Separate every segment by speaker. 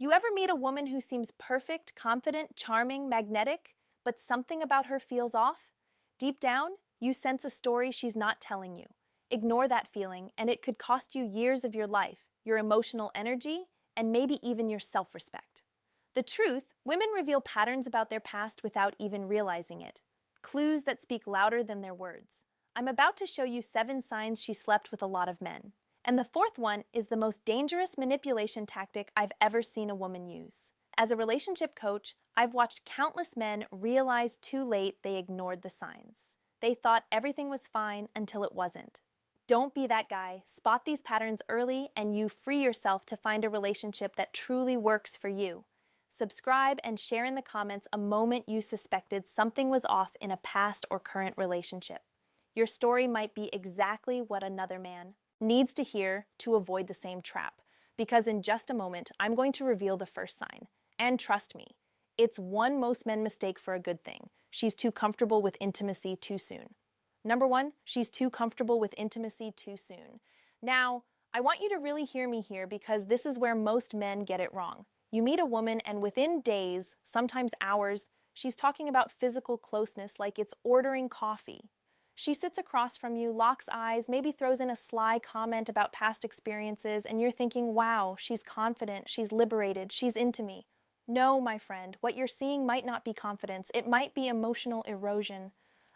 Speaker 1: You ever meet a woman who seems perfect, confident, charming, magnetic, but something about her feels off? Deep down, you sense a story she's not telling you. Ignore that feeling, and it could cost you years of your life, your emotional energy, and maybe even your self-respect. The truth, women reveal patterns about their past without even realizing it. Clues that speak louder than their words. I'm about to show you 7 signs she slept with a lot of men. And the fourth one is the most dangerous manipulation tactic I've ever seen a woman use. As a relationship coach, I've watched countless men realize too late they ignored the signs. They thought everything was fine until it wasn't. Don't be that guy. Spot these patterns early and you free yourself to find a relationship that truly works for you. Subscribe and share in the comments a moment you suspected something was off in a past or current relationship. Your story might be exactly what another man needs to hear to avoid the same trap, because in just a moment, I'm going to reveal the first sign. And trust me, it's one most men mistake for a good thing. She's too comfortable with intimacy too soon. Number 1, she's too comfortable with intimacy too soon. Now, I want you to really hear me here because this is where most men get it wrong. You meet a woman and within days, sometimes hours, she's talking about physical closeness like it's ordering coffee. She sits across from you, locks eyes, maybe throws in a sly comment about past experiences, and you're thinking, wow, she's confident, she's liberated, she's into me. No, my friend, what you're seeing might not be confidence, it might be emotional erosion.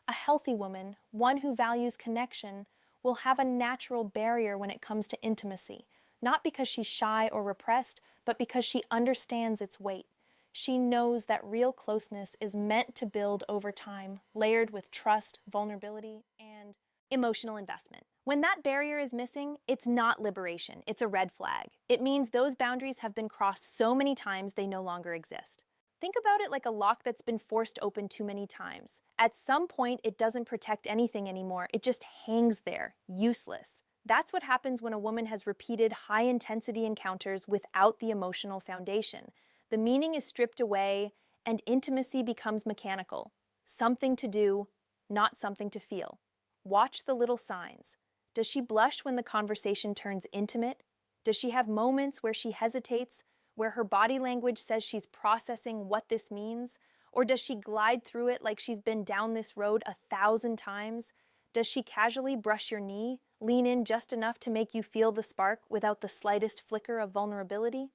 Speaker 1: A healthy woman, one who values connection, will have a natural barrier when it comes to intimacy, not because she's shy or repressed, but because she understands its weight. She knows that real closeness is meant to build over time, layered with trust, vulnerability, and emotional investment. When that barrier is missing, it's not liberation, it's a red flag. It means those boundaries have been crossed so many times they no longer exist. Think about it like a lock that's been forced open too many times. At some point, it doesn't protect anything anymore, it just hangs there, useless. That's what happens when a woman has repeated high-intensity encounters without the emotional foundation. The meaning is stripped away, and intimacy becomes mechanical. Something to do, not something to feel. Watch the little signs. Does she blush when the conversation turns intimate? Does she have moments where she hesitates, where her body language says she's processing what this means? Or does she glide through it like she's been down this road 1,000 times? Does she casually brush your knee, lean in just enough to make you feel the spark without the slightest flicker of vulnerability?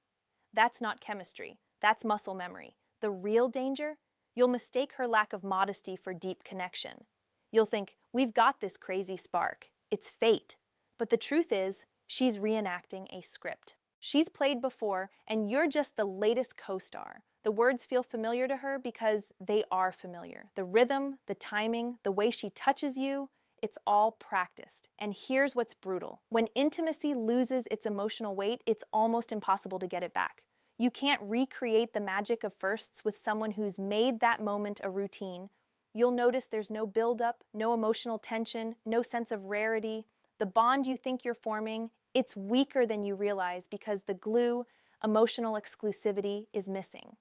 Speaker 1: That's not chemistry. That's muscle memory. The real danger? You'll mistake her lack of modesty for deep connection. You'll think, we've got this crazy spark. It's fate. But the truth is, she's reenacting a script. She's played before, and you're just the latest co-star. The words feel familiar to her because they are familiar. The rhythm, the timing, the way she touches you, it's all practiced. And here's what's brutal. When intimacy loses its emotional weight, it's almost impossible to get it back. You can't recreate the magic of firsts with someone who's made that moment a routine. You'll notice there's no buildup, no emotional tension, no sense of rarity. The bond you think you're forming, it's weaker than you realize because the glue, emotional exclusivity, is missing.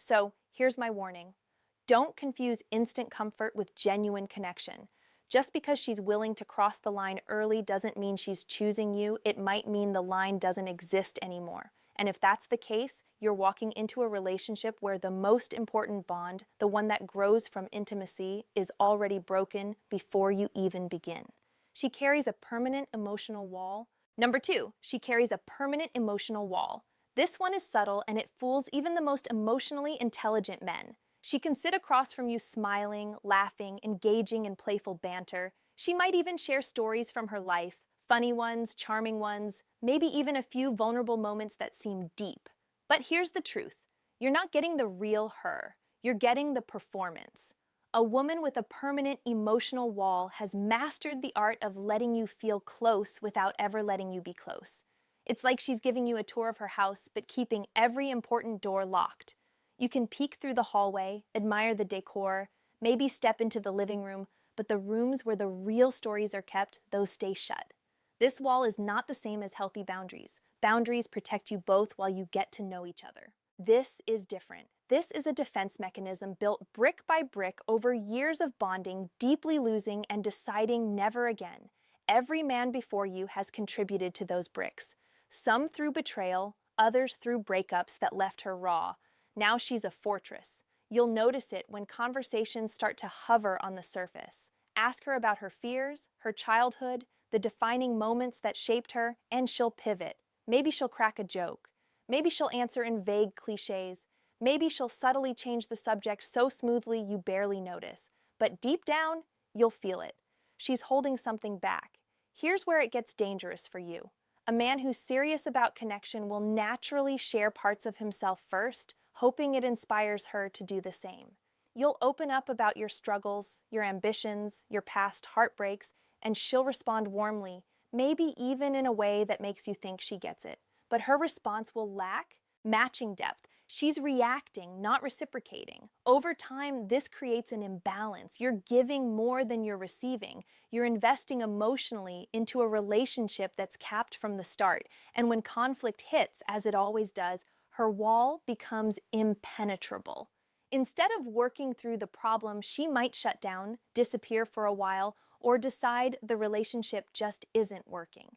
Speaker 1: So here's my warning. Don't confuse instant comfort with genuine connection. Just because she's willing to cross the line early doesn't mean she's choosing you. It might mean the line doesn't exist anymore. And if that's the case, you're walking into a relationship where the most important bond, the one that grows from intimacy, is already broken before you even begin. She carries a permanent emotional wall. Number 2, she carries a permanent emotional wall. This one is subtle and it fools even the most emotionally intelligent men. She can sit across from you smiling, laughing, engaging in playful banter. She might even share stories from her life, funny ones, charming ones, maybe even a few vulnerable moments that seem deep. But here's the truth. You're not getting the real her. You're getting the performance. A woman with a permanent emotional wall has mastered the art of letting you feel close without ever letting you be close. It's like she's giving you a tour of her house, but keeping every important door locked. You can peek through the hallway, admire the decor, maybe step into the living room, but the rooms where the real stories are kept, those stay shut. This wall is not the same as healthy boundaries. Boundaries protect you both while you get to know each other. This is different. This is a defense mechanism built brick by brick over years of bonding, deeply losing, and deciding never again. Every man before you has contributed to those bricks. Some through betrayal, others through breakups that left her raw. Now she's a fortress. You'll notice it when conversations start to hover on the surface. Ask her about her fears, her childhood, the defining moments that shaped her, and she'll pivot. Maybe she'll crack a joke. Maybe she'll answer in vague cliches. Maybe she'll subtly change the subject so smoothly you barely notice. But deep down, you'll feel it. She's holding something back. Here's where it gets dangerous for you. A man who's serious about connection will naturally share parts of himself first, hoping it inspires her to do the same. You'll open up about your struggles, your ambitions, your past heartbreaks, and she'll respond warmly, maybe even in a way that makes you think she gets it. But her response will lack matching depth. She's reacting, not reciprocating. Over time, this creates an imbalance. You're giving more than you're receiving. You're investing emotionally into a relationship that's capped from the start. And when conflict hits, as it always does, her wall becomes impenetrable. Instead of working through the problem, she might shut down, disappear for a while, or decide the relationship just isn't working.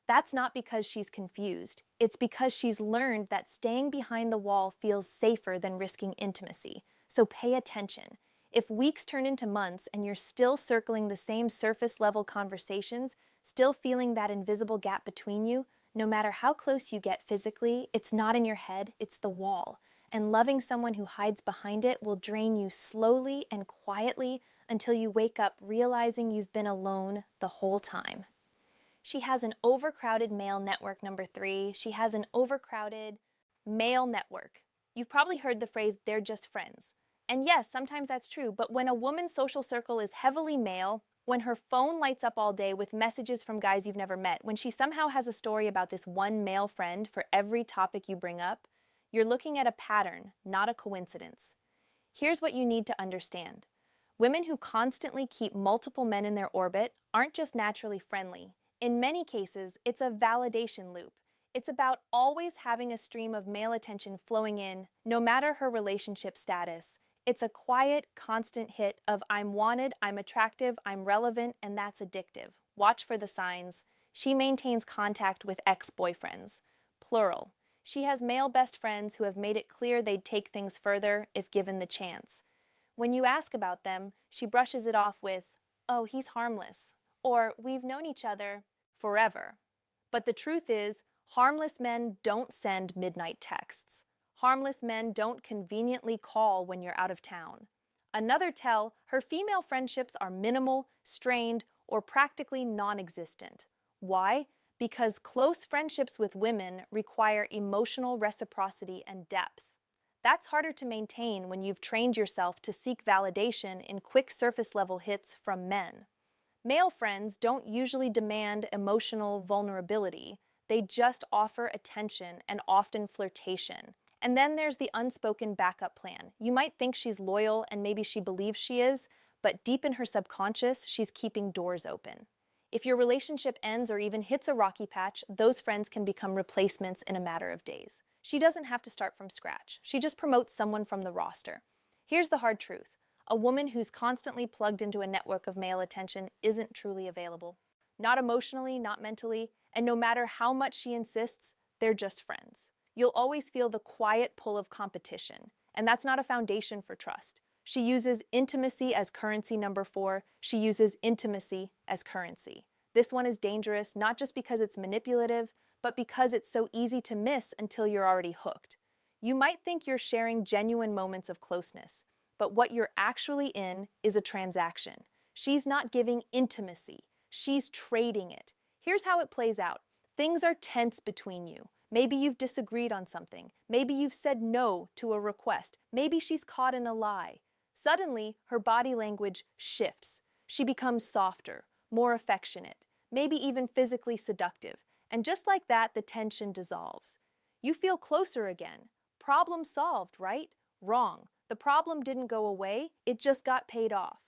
Speaker 1: That's not because she's confused. It's because she's learned that staying behind the wall feels safer than risking intimacy. So pay attention. If weeks turn into months and you're still circling the same surface-level conversations, still feeling that invisible gap between you, no matter how close you get physically, it's not in your head, it's the wall. And loving someone who hides behind it will drain you slowly and quietly until you wake up realizing you've been alone the whole time. She has an overcrowded male network, number 3. She has an overcrowded male network. You've probably heard the phrase, they're just friends. And yes, sometimes that's true, but when a woman's social circle is heavily male, when her phone lights up all day with messages from guys you've never met, when she somehow has a story about this one male friend for every topic you bring up, you're looking at a pattern, not a coincidence. Here's what you need to understand. Women who constantly keep multiple men in their orbit aren't just naturally friendly. In many cases, it's a validation loop. It's about always having a stream of male attention flowing in, no matter her relationship status. It's a quiet, constant hit of I'm wanted, I'm attractive, I'm relevant, and that's addictive. Watch for the signs. She maintains contact with ex-boyfriends, plural. She has male best friends who have made it clear they'd take things further if given the chance. When you ask about them, she brushes it off with, "Oh, he's harmless," or "We've known each other forever." But the truth is, harmless men don't send midnight texts. Harmless men don't conveniently call when you're out of town. Another tell, her female friendships are minimal, strained, or practically non-existent. Why? Because close friendships with women require emotional reciprocity and depth. That's harder to maintain when you've trained yourself to seek validation in quick surface-level hits from men. Male friends don't usually demand emotional vulnerability. They just offer attention and often flirtation. And then there's the unspoken backup plan. You might think she's loyal and maybe she believes she is, but deep in her subconscious, she's keeping doors open. If your relationship ends or even hits a rocky patch, those friends can become replacements in a matter of days. She doesn't have to start from scratch. She just promotes someone from the roster. Here's the hard truth. A woman who's constantly plugged into a network of male attention isn't truly available. Not emotionally, not mentally, and no matter how much she insists, they're just friends. You'll always feel the quiet pull of competition, and that's not a foundation for trust. She uses intimacy as currency, number 4. She uses intimacy as currency. This one is dangerous, not just because it's manipulative, but because it's so easy to miss until you're already hooked. You might think you're sharing genuine moments of closeness, but what you're actually in is a transaction. She's not giving intimacy. She's trading it. Here's how it plays out. Things are tense between you. Maybe you've disagreed on something. Maybe you've said no to a request. Maybe she's caught in a lie. Suddenly, her body language shifts. She becomes softer, more affectionate, maybe even physically seductive. And just like that, the tension dissolves. You feel closer again. Problem solved, right? Wrong. The problem didn't go away, it just got paid off.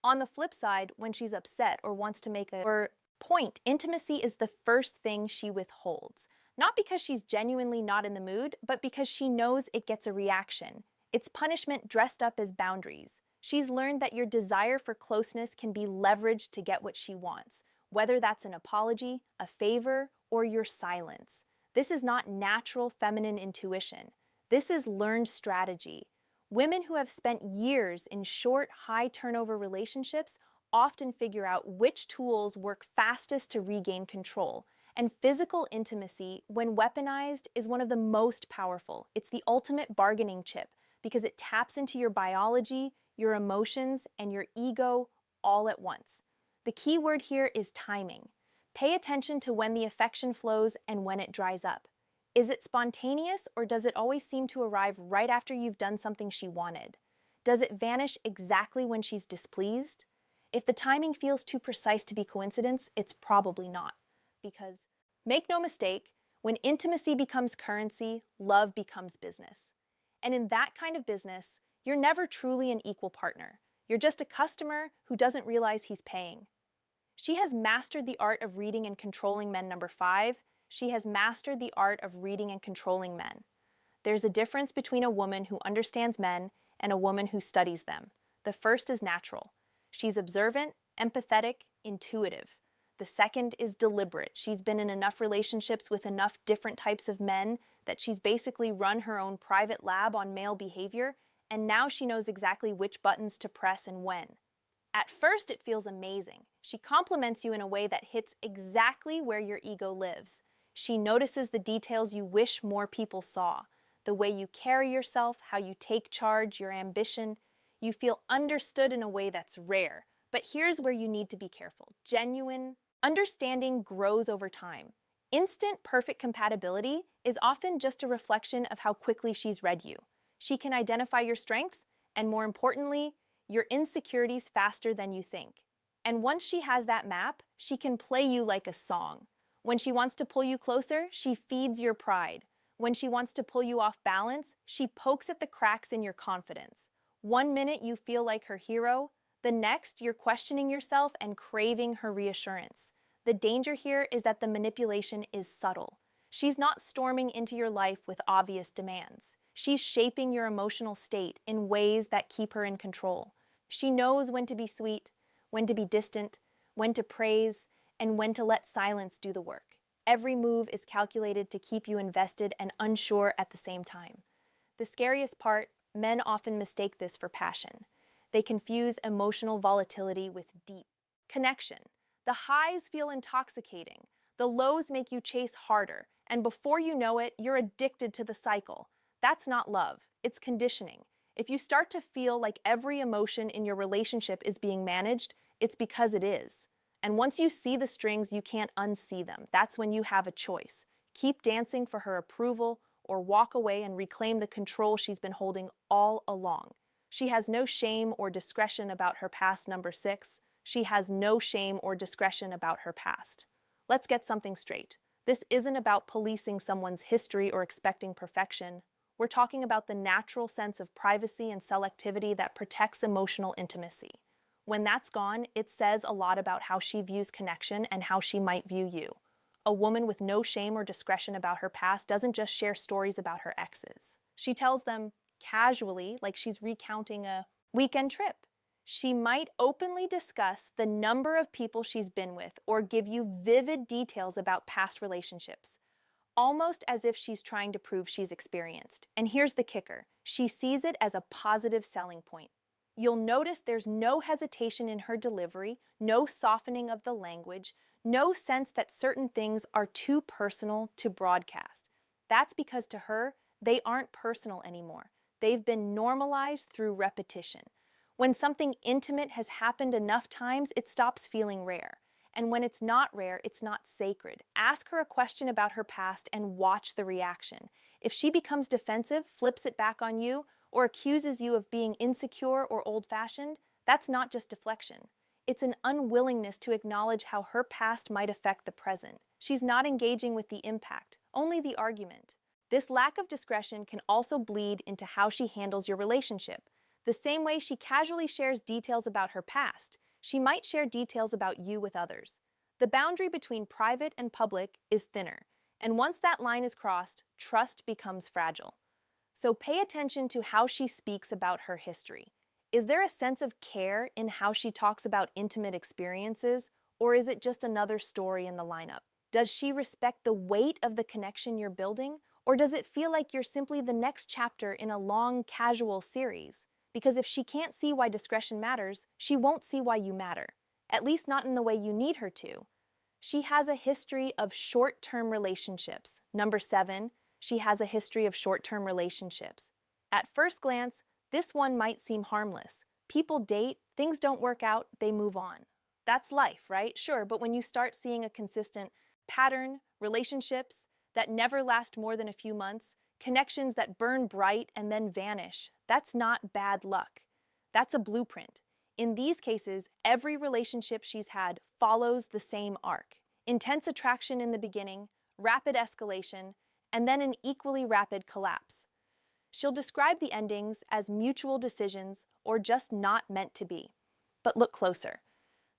Speaker 1: On the flip side, when she's upset or wants to make a point, intimacy is the first thing she withholds. Not because she's genuinely not in the mood, but because she knows it gets a reaction. It's punishment dressed up as boundaries. She's learned that your desire for closeness can be leveraged to get what she wants, whether that's an apology, a favor, or your silence. This is not natural feminine intuition. This is learned strategy. Women who have spent years in short, high turnover relationships often figure out which tools work fastest to regain control. And physical intimacy, when weaponized, is one of the most powerful. It's the ultimate bargaining chip because it taps into your biology, your emotions, and your ego all at once. The key word here is timing. Pay attention to when the affection flows and when it dries up. Is it spontaneous, or does it always seem to arrive right after you've done something she wanted? Does it vanish exactly when she's displeased? If the timing feels too precise to be coincidence, it's probably not. Because, make no mistake, when intimacy becomes currency, love becomes business. And in that kind of business, you're never truly an equal partner. You're just a customer who doesn't realize he's paying. She has mastered the art of reading and controlling men. Number 5, she has mastered the art of reading and controlling men. There's a difference between a woman who understands men and a woman who studies them. The first is natural. She's observant, empathetic, intuitive. The second is deliberate. She's been in enough relationships with enough different types of men that she's basically run her own private lab on male behavior, and now she knows exactly which buttons to press and when. At first, it feels amazing. She compliments you in a way that hits exactly where your ego lives. She notices the details you wish more people saw. The way you carry yourself, how you take charge, your ambition. You feel understood in a way that's rare. But here's where you need to be careful. Genuine understanding grows over time. Instant perfect compatibility is often just a reflection of how quickly she's read you. She can identify your strengths and, more importantly, your insecurities faster than you think. And once she has that map, she can play you like a song. When she wants to pull you closer, she feeds your pride. When she wants to pull you off balance, she pokes at the cracks in your confidence. One minute you feel like her hero, the next you're questioning yourself and craving her reassurance. The danger here is that the manipulation is subtle. She's not storming into your life with obvious demands. She's shaping your emotional state in ways that keep her in control. She knows when to be sweet, when to be distant, when to praise, and when to let silence do the work. Every move is calculated to keep you invested and unsure at the same time. The scariest part, men often mistake this for passion. They confuse emotional volatility with deep connection. The highs feel intoxicating. The lows make you chase harder. And before you know it, you're addicted to the cycle. That's not love. It's conditioning. If you start to feel like every emotion in your relationship is being managed, it's because it is. And once you see the strings, you can't unsee them. That's when you have a choice. Keep dancing for her approval or walk away and reclaim the control she's been holding all along. She has no shame or discretion about her past. Number 6, she has no shame or discretion about her past. Let's get something straight. This isn't about policing someone's history or expecting perfection. We're talking about the natural sense of privacy and selectivity that protects emotional intimacy. When that's gone, it says a lot about how she views connection and how she might view you. A woman with no shame or discretion about her past doesn't just share stories about her exes. She tells them casually, like she's recounting a weekend trip. She might openly discuss the number of people she's been with or give you vivid details about past relationships, almost as if she's trying to prove she's experienced. And here's the kicker. She sees it as a positive selling point. You'll notice there's no hesitation in her delivery, no softening of the language, no sense that certain things are too personal to broadcast. That's because to her, they aren't personal anymore. They've been normalized through repetition. When something intimate has happened enough times, it stops feeling rare. And when it's not rare, it's not sacred. Ask her a question about her past and watch the reaction. If she becomes defensive, flips it back on you, or accuses you of being insecure or old-fashioned, that's not just deflection. It's an unwillingness to acknowledge how her past might affect the present. She's not engaging with the impact, only the argument. This lack of discretion can also bleed into how she handles your relationship. The same way she casually shares details about her past, she might share details about you with others. The boundary between private and public is thinner, and once that line is crossed, trust becomes fragile. So pay attention to how she speaks about her history. Is there a sense of care in how she talks about intimate experiences, or is it just another story in the lineup? Does she respect the weight of the connection you're building, or does it feel like you're simply the next chapter in a long, casual series? Because if she can't see why discretion matters, she won't see why you matter. At least not in the way you need her to. She has a history of short-term relationships. Number 7, she has a history of short-term relationships. At first glance, this one might seem harmless. People date, things don't work out, they move on. That's life, right? Sure, but when you start seeing a consistent pattern, relationships that never last more than a few months, connections that burn bright and then vanish, that's not bad luck. That's a blueprint. In these cases, every relationship she's had follows the same arc. Intense attraction in the beginning, rapid escalation, and then an equally rapid collapse. She'll describe the endings as mutual decisions or just not meant to be. But look closer.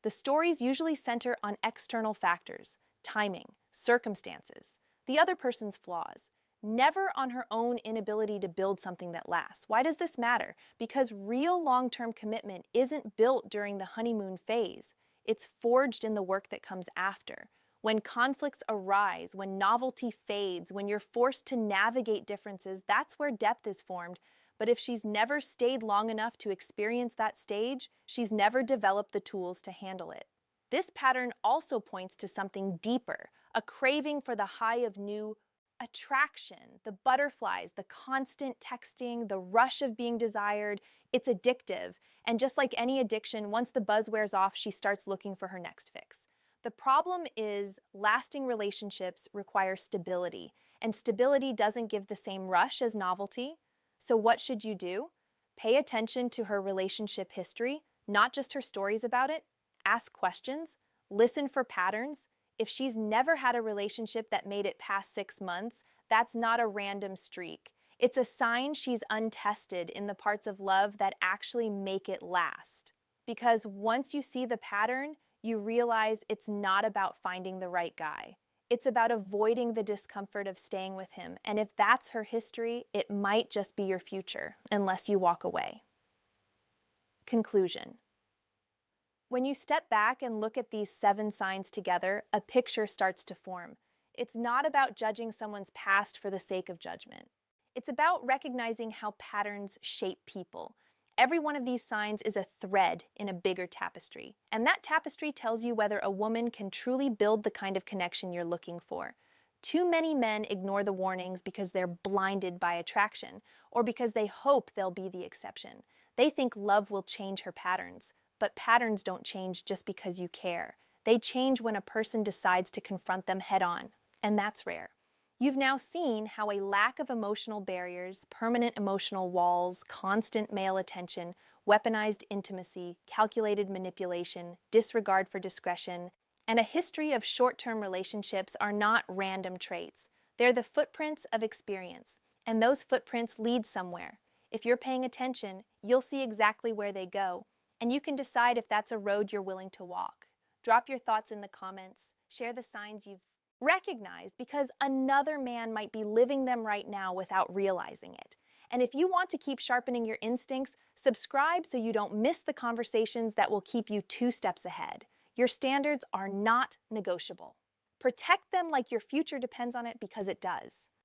Speaker 1: The stories usually center on external factors, timing, circumstances, the other person's flaws, never on her own inability to build something that lasts. Why does this matter? Because real long-term commitment isn't built during the honeymoon phase. It's forged in the work that comes after. When conflicts arise, when novelty fades, when you're forced to navigate differences, that's where depth is formed. But if she's never stayed long enough to experience that stage, she's never developed the tools to handle it. This pattern also points to something deeper, a craving for the high of new attraction, the butterflies, the constant texting, the rush of being desired. It's addictive. And just like any addiction, once the buzz wears off, she starts looking for her next fix. The problem is lasting relationships require stability, and stability doesn't give the same rush as novelty. So what should you do? Pay attention to her relationship history, not just her stories about it. Ask questions, listen for patterns. If she's never had a relationship that made it past 6 months, that's not a random streak. It's a sign she's untested in the parts of love that actually make it last. Because once you see the pattern, you realize it's not about finding the right guy. It's about avoiding the discomfort of staying with him. And if that's her history, it might just be your future, unless you walk away. Conclusion. When you step back and look at these 7 signs together, a picture starts to form. It's not about judging someone's past for the sake of judgment. It's about recognizing how patterns shape people. Every one of these signs is a thread in a bigger tapestry, and that tapestry tells you whether a woman can truly build the kind of connection you're looking for. Too many men ignore the warnings because they're blinded by attraction, or because they hope they'll be the exception. They think love will change her patterns, but patterns don't change just because you care. They change when a person decides to confront them head-on, and that's rare. You've now seen how a lack of emotional barriers, permanent emotional walls, constant male attention, weaponized intimacy, calculated manipulation, disregard for discretion, and a history of short-term relationships are not random traits. They're the footprints of experience, and those footprints lead somewhere. If you're paying attention, you'll see exactly where they go, and you can decide if that's a road you're willing to walk. Drop your thoughts in the comments. Share the signs you've recognized, because another man might be living them right now without realizing it. And if you want to keep sharpening your instincts, subscribe so you don't miss the conversations that will keep you 2 steps ahead. Your standards are not negotiable. Protect them like your future depends on it, because it does.